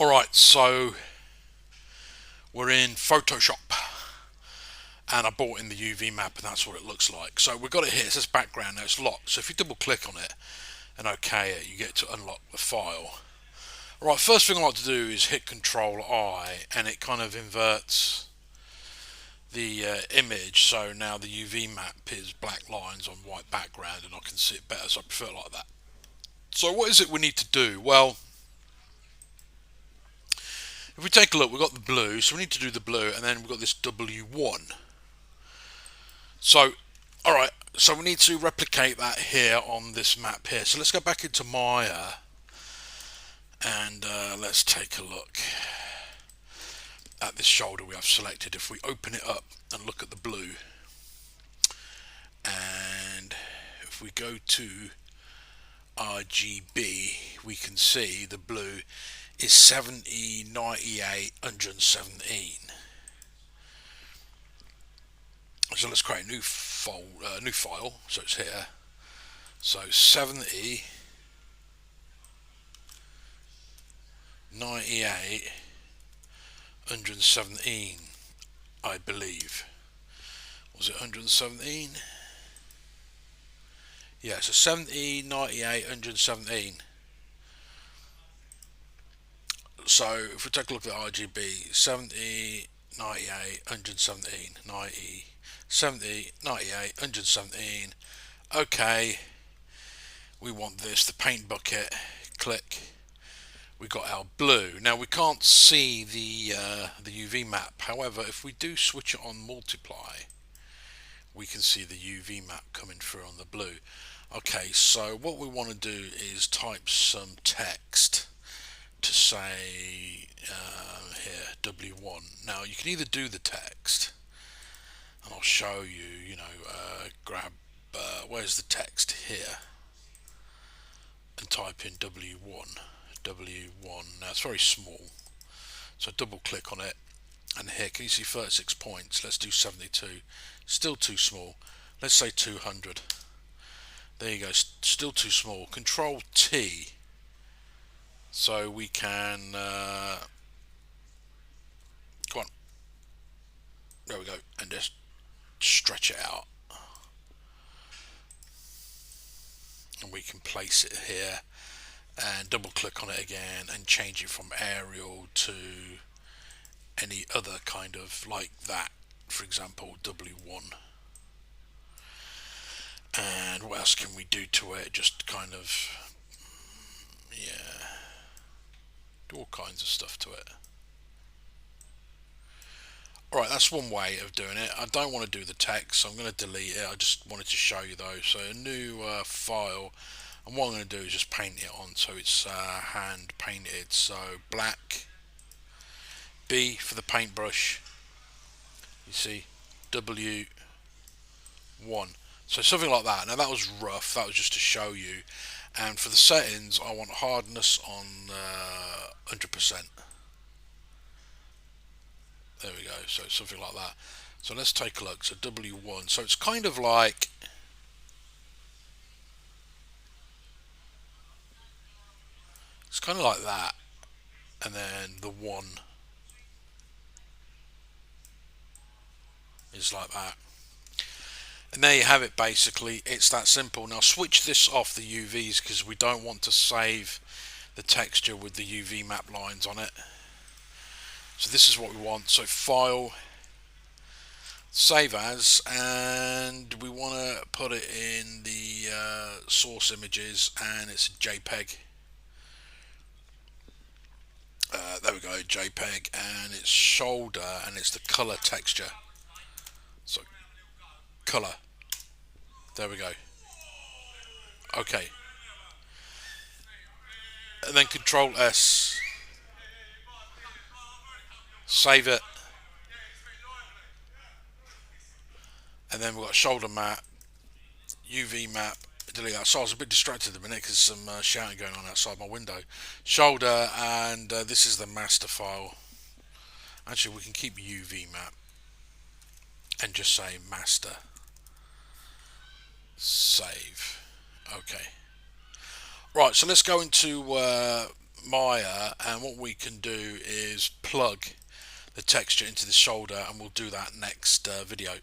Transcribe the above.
Alright, so we're in Photoshop and I bought in the UV map and that's what it looks like. So we've got it here, it says background, now it's locked. So if you double click on it and OK it, you get to unlock the file. Alright, first thing I like to do is hit Control I and it kind of inverts the image, so now the UV map is black lines on white background and I can see it better, so I prefer it like that. So what is it we need to do? Well, if we take a look, we've got the blue, so we need to do the blue, and then we've got this W1. So, alright, so we need to replicate that here on this map here. So let's go back into Maya, and let's take a look at this shoulder we have selected. If we open it up and look at the blue, and if we go to RGB, we can see the blue is 70, 98, 117. So let's create a new file. So it's here. So 70, 98, 117, I believe. Was it 117? Yeah, so 70, 98, 117. So if we take a look at RGB, 70, 98, 117, 90, 70, 98, 117. Okay, we want this, the paint bucket, click. We got our blue. Now we can't see the UV map. However, if we do switch it on multiply, we can see the UV map coming through on the blue. Okay, so what we want to do is type some text to say here W1. Now you can either do the text, and I'll show you. Grab where's the text here, and type in W1. W1. Now it's very small, so double click on it, and here can you see 36 points? Let's do 72. Still too small. Let's say 200. There you go. Still too small. Control T, so we can come on. There we go, and just stretch it out, and we can place it here and double click on it again and change it from Arial to any other kind of like that, for example W1. And what else can we do to it? Just kind of, yeah, do all kinds of stuff to it. Alright, that's one way of doing it. I don't want to do the text, so I'm going to delete it. I just wanted to show you though. So a new file, and what I'm going to do is just paint it on, so it's hand painted. So black, B for the paintbrush, you see, W1. So something like that. Now that was rough, that was just to show you. And for the settings, I want hardness on 100%. There we go, so something like that. So let's take a look. So W1, so it's kind of like, it's kind of like that, and then the 1 is like that. And there you have it. Basically it's that simple. Now switch this off, the UVs, because we don't want to save the texture with the UV map lines on it. So this is what we want. So file, save as, and we want to put it in the source images, and it's a JPEG. There we go, JPEG, and it's shoulder, and it's the color texture. So color, there we go. Okay, and then Control S, save it, and then we've got shoulder map, UV map, delete that. So I was a bit distracted a minute because some shouting going on outside my window. Shoulder, and this is the master file. Actually, we can keep UV map and just say master, save. Okay. Right, so let's go into Maya, and what we can do is plug the texture into the shoulder, and we'll do that next video.